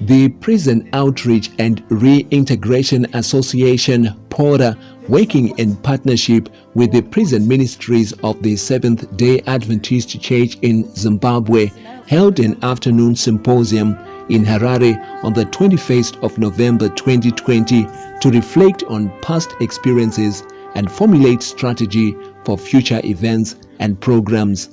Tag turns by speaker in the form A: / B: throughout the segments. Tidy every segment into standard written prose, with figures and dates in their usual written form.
A: The Prison Outreach and Reintegration Association, PORA, working in partnership with the prison ministries of the Seventh-day Adventist Church in Zimbabwe, held an afternoon symposium in Harare on the 21st of November 2020 to reflect on past experiences and formulate strategy for future events and programs.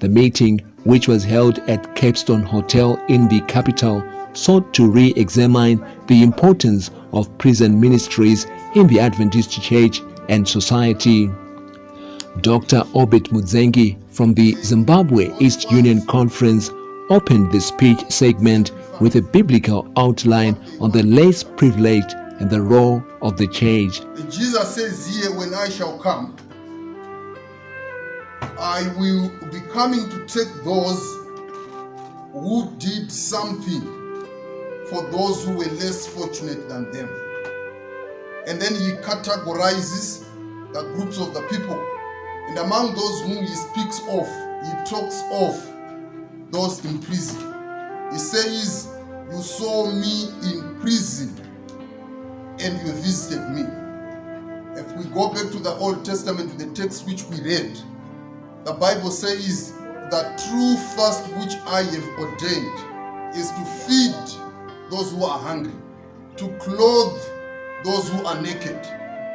A: The meeting, which was held at Capstone Hotel in the capital, sought to re-examine the importance of prison ministries in the Adventist Church and society. Dr. Obed Mudzengi from the Zimbabwe East Union Conference opened the speech segment with a biblical outline on the less privileged and the role of the church.
B: Jesus says here, when I shall come, I will be coming to take those who did something for those who were less fortunate than them. And then he categorizes the groups of the people. And among those whom he speaks of, he talks of those in prison. He says, you saw me in prison and you visited me. If we go back to the Old Testament, the text which we read, the Bible says, the true fast which I have ordained is to feed those who are hungry, to clothe those who are naked,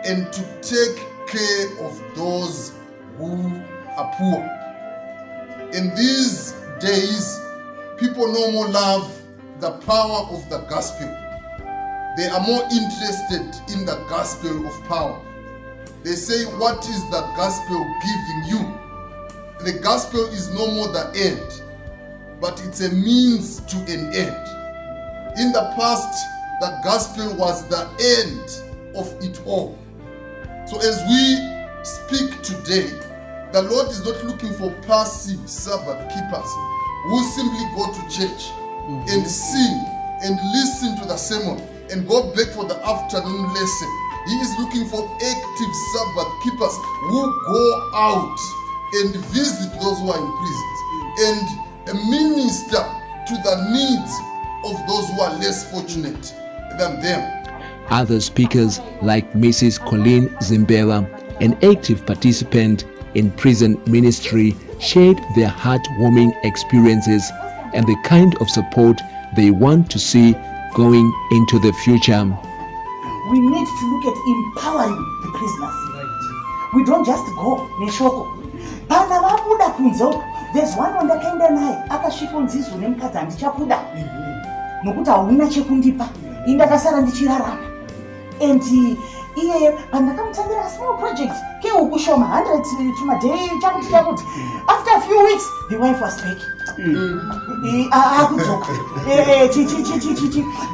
B: and to take care of those who are poor. In these days, people no more love the power of the gospel. They are more interested in the gospel of power. They say, what is the gospel giving you? The gospel is no more the end, but it's a means to an end. In the past, the gospel was the end of it all. So as we speak today, the Lord is not looking for passive Sabbath keepers who simply go to church and sing and listen to the sermon and go back for the afternoon lesson. He is looking for active Sabbath keepers who go out and visit those who are in prisons and minister to the needs of those who are less fortunate than them.
A: Other speakers like Mrs. Colleen Zimbera, an active participant in prison ministry, shared their heartwarming experiences and the kind of support they want to see going into the future.
C: We need to look at empowering the prisoners. We don't just go neshoko. There's one on the kenda naye akasvika unzizo nemukadzi handichakuda nokuti hauna chekundipa indakasara ndichirarama. And iye pandakamutangira a small project keukushoma 100 to my day chakuti after a few weeks the wife was back.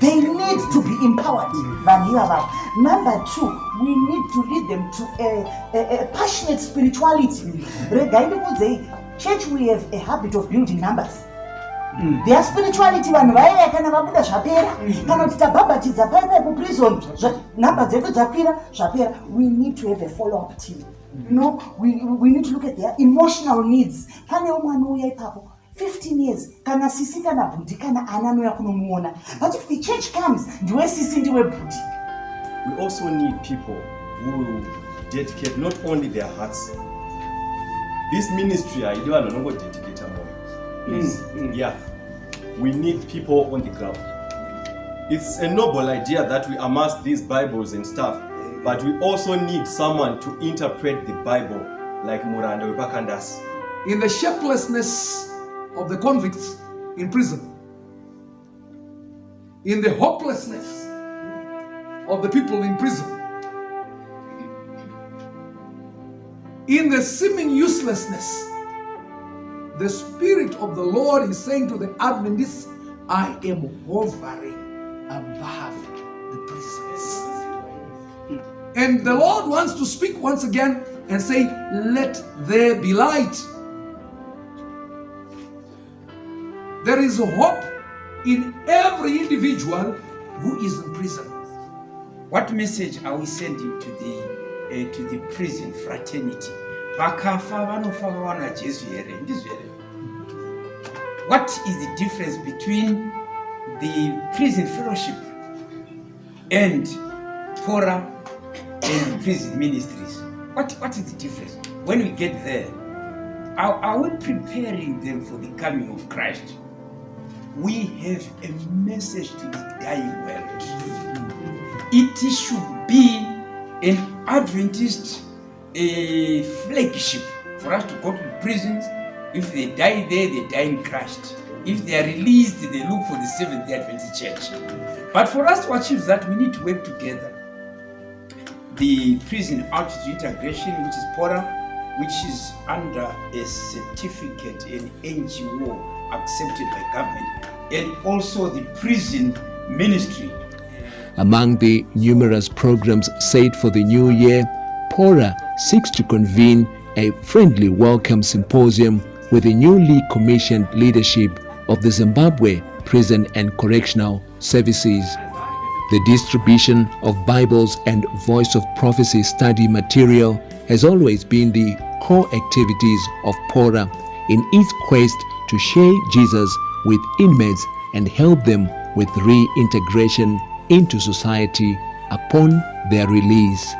C: They need to be empowered. Number two, we need to lead them to a passionate spirituality. Church, we have a habit of building numbers. Their spirituality vanhu vaiva kana vabuda zvapera kana kuti tabhabhatidza paipai kuprison number dzedu dzakwira zvapera. We need to have a follow-up team. You know, we need to look at their emotional needs. Pane umwe anouya ipapo 15 years kana sisi kana bhudi kana ana anouya kunomuona, but if the church comes ndiwe sisi ndiwe bhudi.
D: We also need people who will dedicate not only their hearts. This ministry, I don't know what dedicate more. Yeah, we need people on the ground. It's a noble idea that we amass these Bibles and stuff, but we also need someone to interpret the Bible like Muranda Wipakandas.
E: In the shapelessness of the convicts in prison, in the hopelessness of the people in prison, in the seeming uselessness, the Spirit of the Lord is saying to the Adventists, I am hovering above the prisons. And the Lord wants to speak once again and say, let there be light. There is hope in every individual who is in prison.
F: What message are we sending to the prison fraternity? What is the difference between the prison fellowship and Pora and prison ministries. What is the difference? When we get there, are we preparing them for the coming of Christ? We have a message to the dying world. It should be an Adventist flagship for us to go to the prisons. If they die there, they die in Christ. If they are released, they look for the Seventh-day Adventist Church. But for us to achieve that, we need to work together. The prison outreach integration, which is PORA, which is under a certificate, an NGO accepted by government, and also the prison ministry.
A: Among the numerous programs set for the new year, PORA seeks to convene a friendly welcome symposium with the newly commissioned leadership of the Zimbabwe Prison and Correctional Services. The distribution of Bibles and Voice of Prophecy study material has always been the core activities of PORA in its quest to share Jesus with inmates and help them with reintegration into society upon their release.